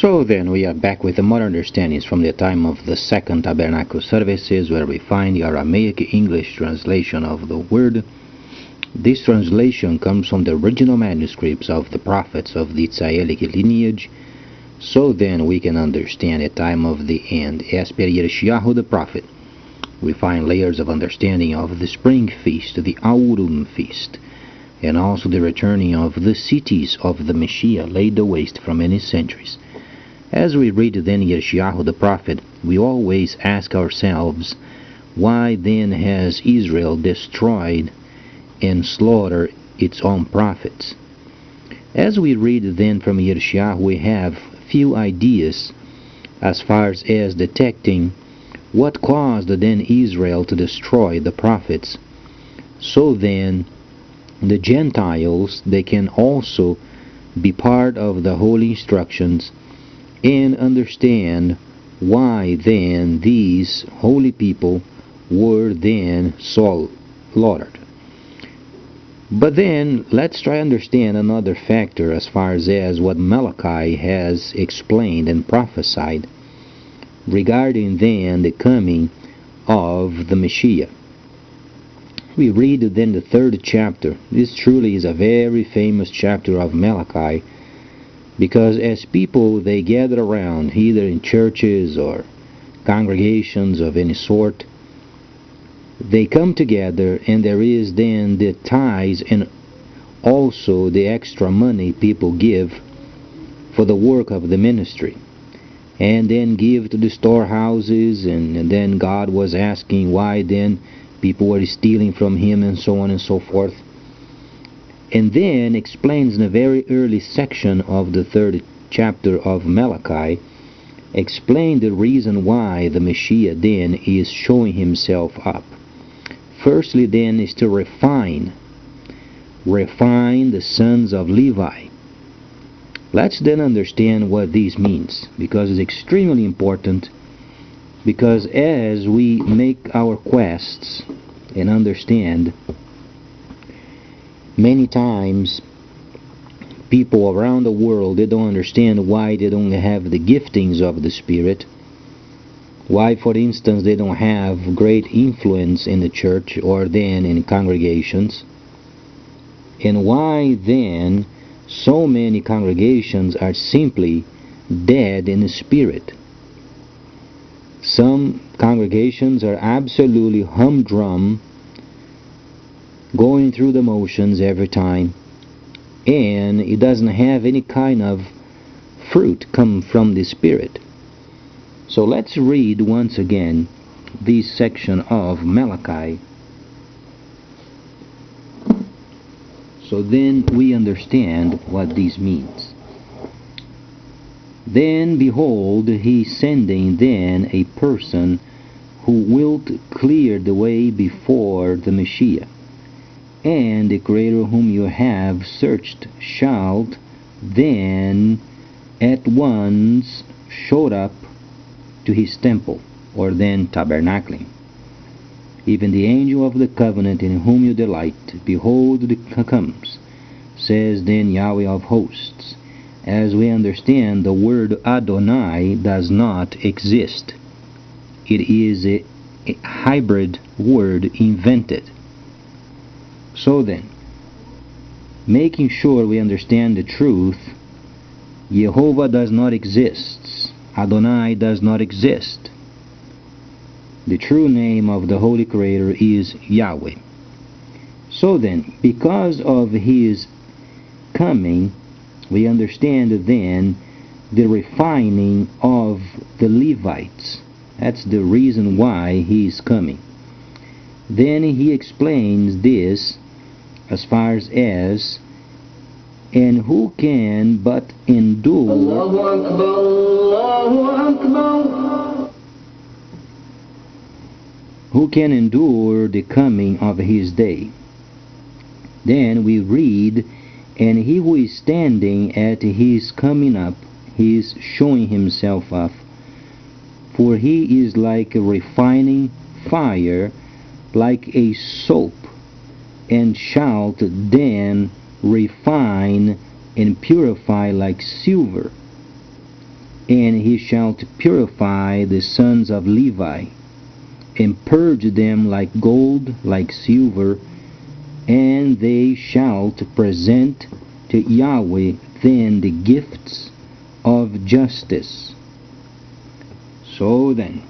So then we are back with the modern understandings from the time of the Second Tabernacle services, where we find the Aramaic English translation of the word. This translation comes from the original manuscripts of the prophets of the Israelic lineage. So then we can understand the time of the end. As per Mashiyach the prophet, we find layers of understanding of the spring feast, the autumn feast, and also the returning of the cities of the Mashiyach laid waste for many centuries. As we read then Mashiyach the prophet, we always ask ourselves, why then has Israel destroyed and slaughtered its own prophets? As we read then from Mashiyach, we have few ideas as far as detecting what caused then Israel to destroy the prophets. So then the Gentiles, they can also be part of the holy instructions and understand why then these holy people were then slaughtered. But then let's try to understand another factor as far as what Malachi has explained and prophesied regarding then the coming of the Mashiyach. We read then the 3rd chapter. This truly is a very famous chapter of Malachi, because as people they gather around, either in churches or congregations of any sort, they come together, and there is then the tithes and also the extra money people give for the work of the ministry, and then give to the storehouses, and then God was asking why then people were stealing from him, and so on and so forth. And then explains in a very early section of the 3rd chapter of Malachi, explain the reason why the Mashiyach then is showing himself up. Firstly then is to refine the sons of Levi. Let's then understand what this means, because it's extremely important, because as we make our quests and understand, many times people around the world, they don't understand why they don't have the giftings of the Spirit, why for instance they don't have great influence in the church or then in congregations, and why then so many congregations are simply dead in the spirit. Some congregations are absolutely humdrum, going through the motions every time, and it doesn't have any kind of fruit come from the Spirit. So let's read once again this section of Malachi, so then we understand what this means. Then behold, he is sending then a person who will clear the way before the Mashiyach, and the Creator whom you have searched shall then at once show up to his temple, or then tabernacling. Even the angel of the covenant in whom you delight, behold, comes, says then Yahweh of hosts. As we understand, the word Adonai does not exist. It is a hybrid word invented. So then, making sure we understand the truth, Jehovah does not exist. Adonai does not exist. The true name of the Holy Creator is Yahweh. So then, because of his coming, we understand then the refining of the Levites. That's the reason why he is coming. Then he explains this as far as, and who can but endure Allahu Akbar, Allahu Akbar. Who can endure the coming of his day? Then we read, and he who is standing at his coming up, he is showing himself up, for he is like a refining fire, like a soap, and shalt then refine and purify like silver. And he shall purify the sons of Levi, and purge them like gold, like silver, and they shall present to Yahweh then the gifts of justice. So then,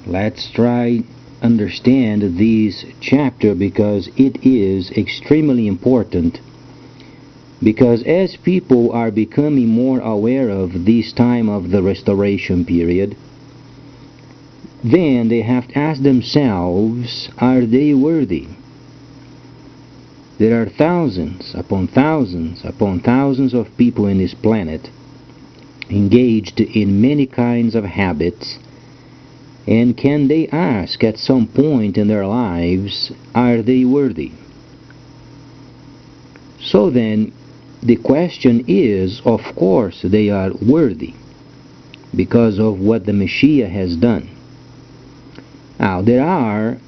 let's try understand this chapter, because it is extremely important. Because as people are becoming more aware of this time of the restoration period, then they have to ask themselves, are they worthy? There are thousands upon thousands upon thousands of people in this planet engaged in many kinds of habits, and can they ask at some point in their lives, are they worthy? So then, the question is, of course they are worthy, because of what the Mashiyach has done. Now, there are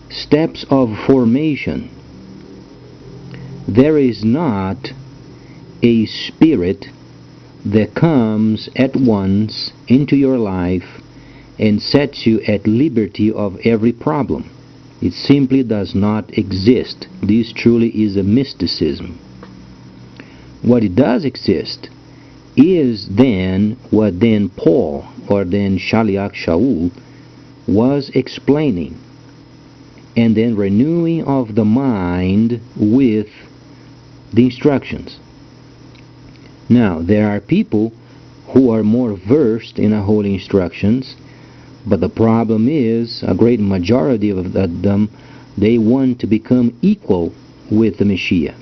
steps of formation. There is not a spirit that comes at once into your life and sets you at liberty of every problem. It simply does not exist. This truly is a mysticism. What it does exist is then what then Paul, or then Mashiyach Shaul, was explaining, and then renewing of the mind with the instructions. Now, there are people who are more versed in the holy instructions, but the problem is, a great majority of them, they want to become equal with the Mashiyach.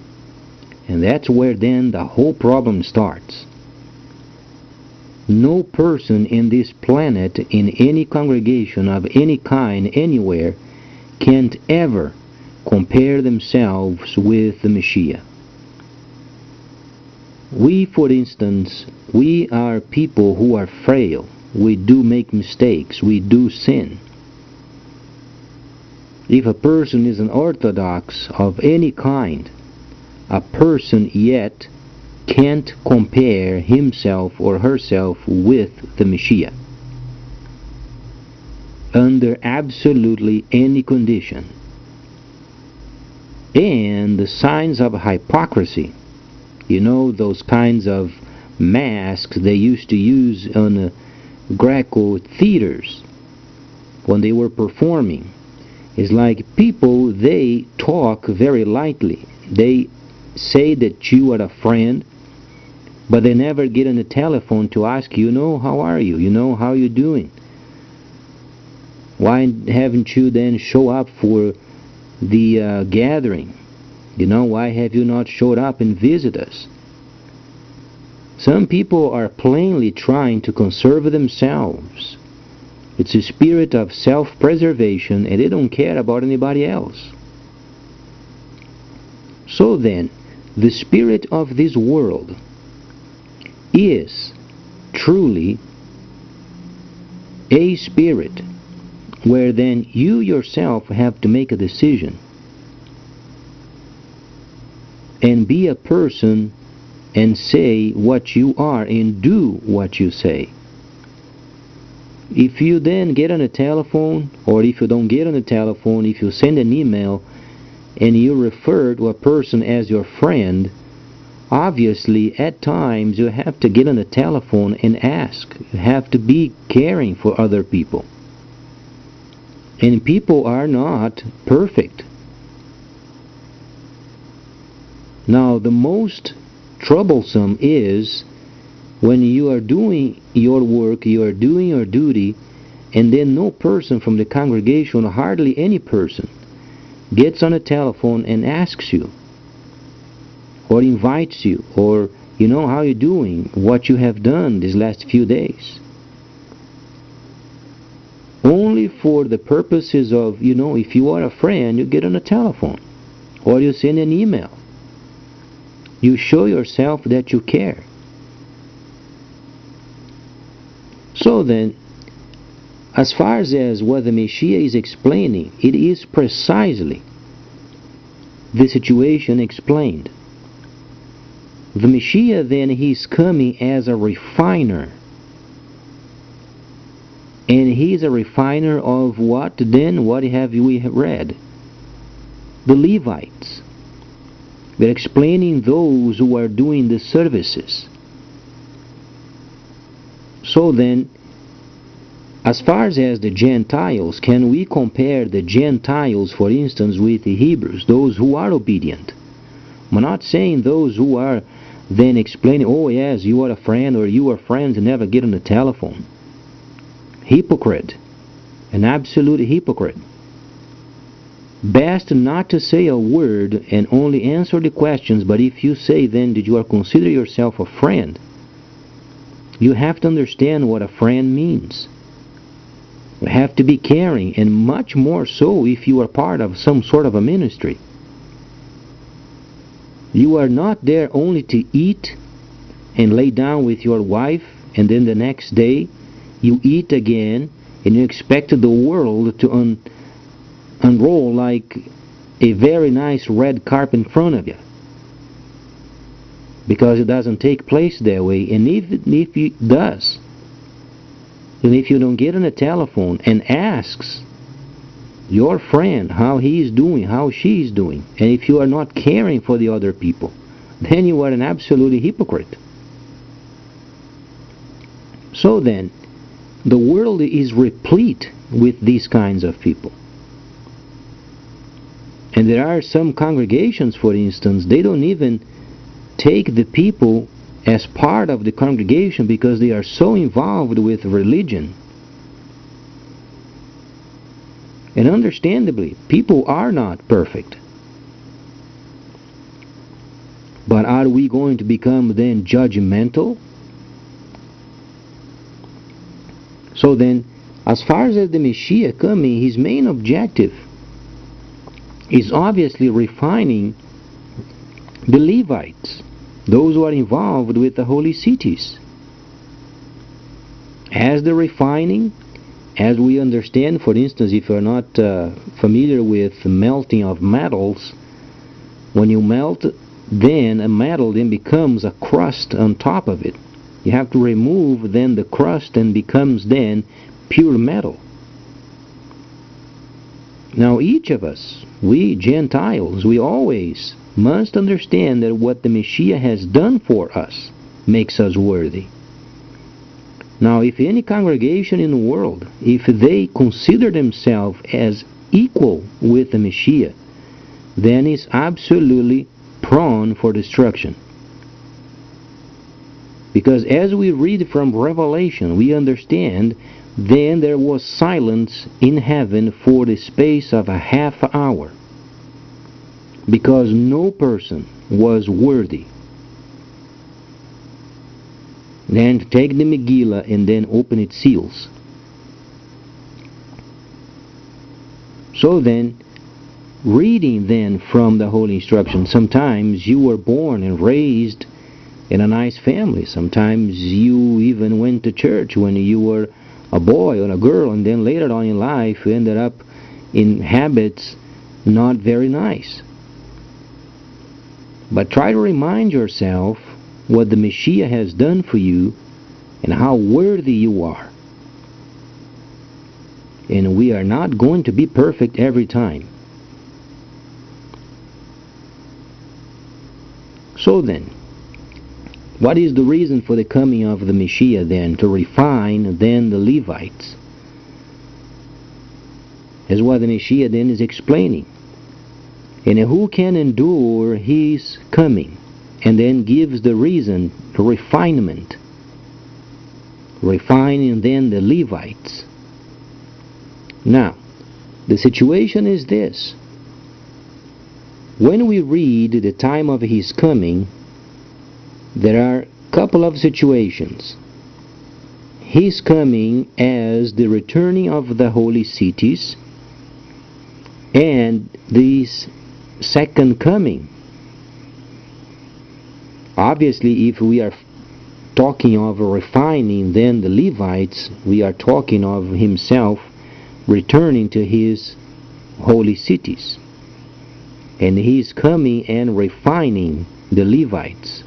And that's where then the whole problem starts. No person in this planet, in any congregation of any kind, anywhere, can't ever compare themselves with the Mashiyach. We, for instance, we are people who are frail. We do make mistakes. We do sin. If a person is an Orthodox of any kind, a person yet can't compare himself or herself with the Mashiyach under absolutely any condition. And the signs of hypocrisy, you know, those kinds of masks they used to use on Greco theaters when they were performing, is like people, they talk very lightly. They say that you are a friend, but they never get on the telephone to ask you, how are you? How you doing? Why haven't you then show up for the gathering? Why have you not showed up and visit us? Some people are plainly trying to conserve themselves. It's a spirit of self-preservation, and they don't care about anybody else. So then, the spirit of this world is truly a spirit where then you yourself have to make a decision and be a person and say what you are and do what you say. If you then get on a telephone, or if you don't get on the telephone, if you send an email and you refer to a person as your friend, obviously at times you have to get on the telephone and ask. You have to be caring for other people. And people are not perfect. Now, the most troublesome is when you are doing your work, you are doing your duty, and then no person from the congregation, hardly any person, gets on a telephone and asks you, or invites you, or, how you doing, what you have done these last few days. Only for the purposes of, if you are a friend, you get on a telephone, or you send an email. You show yourself that you care. So then, as far as what the Mashiyach is explaining, it is precisely the situation explained. The Mashiyach then, he's coming as a refiner. And he's a refiner of what then? What have we read? The Levites. They're explaining those who are doing the services. So then, as far as the Gentiles, can we compare the Gentiles, for instance, with the Hebrews, those who are obedient? I'm not saying those who are then explaining, oh yes, you are a friend, or you are friends and never get on the telephone. Hypocrite. An absolute hypocrite. Best not to say a word and only answer the questions, but if you say then that you are consider yourself a friend, you have to understand what a friend means. You have to be caring, and much more so if you are part of some sort of a ministry. You are not there only to eat and lay down with your wife, and then the next day you eat again, and you expect the world to unroll like a very nice red carpet in front of you. Because it doesn't take place that way, and if it does, and if you don't get on the telephone and asks your friend how he is doing, how she is doing, and if you are not caring for the other people, then you are an absolute hypocrite. So then, the world is replete with these kinds of people. And there are some congregations, for instance, they don't even take the people as part of the congregation because they are so involved with religion. And understandably, people are not perfect. But are we going to become then judgmental? So then, as far as the Mashiyach coming, his main objective is obviously refining the Levites, those who are involved with the holy cities. As the refining, as we understand, for instance, if you're not familiar with the melting of metals, when you melt, then a metal then becomes a crust on top of it. You have to remove then the crust and becomes then pure metal. Now each of us, we Gentiles, we always must understand that what the Mashiyach has done for us makes us worthy. Now if any congregation in the world, if they consider themselves as equal with the Mashiyach, then it's absolutely prone for destruction. Because as we read from Revelation, we understand then there was silence in heaven for the space of a half hour, because no person was worthy. Then to take the Megillah and then open its seals. So then, reading then from the Holy Instruction, sometimes you were born and raised in a nice family. Sometimes you even went to church when you were a boy or a girl, and then later on in life you ended up in habits not very nice. But try to remind yourself what the Mashiyach has done for you and how worthy you are. And we are not going to be perfect every time. So then, what is the reason for the coming of the Mashiyach then? To refine then the Levites. Is what the Mashiyach then is explaining. And who can endure his coming? And then gives the reason, the refinement. Refining then the Levites. Now, the situation is this. When we read the time of his coming, there are a couple of situations. His coming as the returning of the holy cities, and this second coming. Obviously, if we are talking of refining then the Levites, we are talking of himself returning to his holy cities. And he is coming and refining the Levites.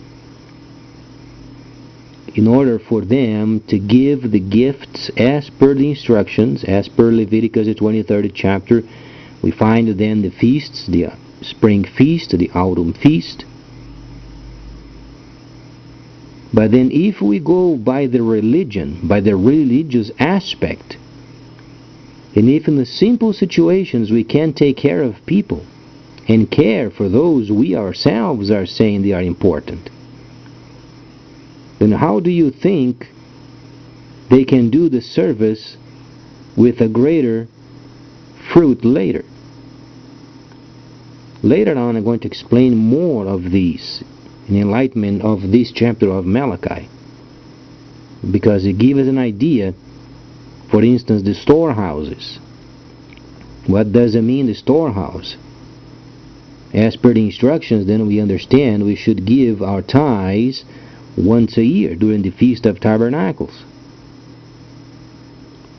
in order for them to give the gifts as per the instructions, as per Leviticus, the 23rd chapter. We find then the feasts, the spring feast, the autumn feast. But then if we go by the religion, by the religious aspect, and if in the simple situations we can take care of people and care for those we ourselves are saying they are important, then how do you think they can do the service with a greater fruit later? Later on I'm going to explain more of these in enlightenment of this chapter of Malachi, because it gives us an idea. For instance, the storehouses. What does it mean, the storehouse? As per the instructions, then we understand we should give our tithes once a year during the Feast of Tabernacles.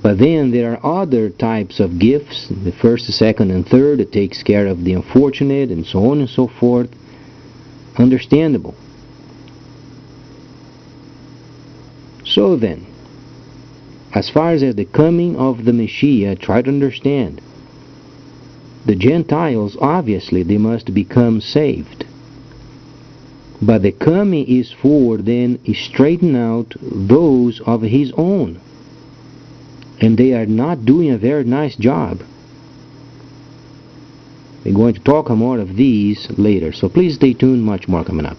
But then there are other types of gifts, the first, the second, and third, that takes care of the unfortunate, and so on and so forth. Understandable. So then, as far as the coming of the Mashiyach, try to understand. The Gentiles, obviously, they must become saved. But the coming is for then straighten out those of his own. And they are not doing a very nice job. We're going to talk more of these later, so please stay tuned, much more coming up.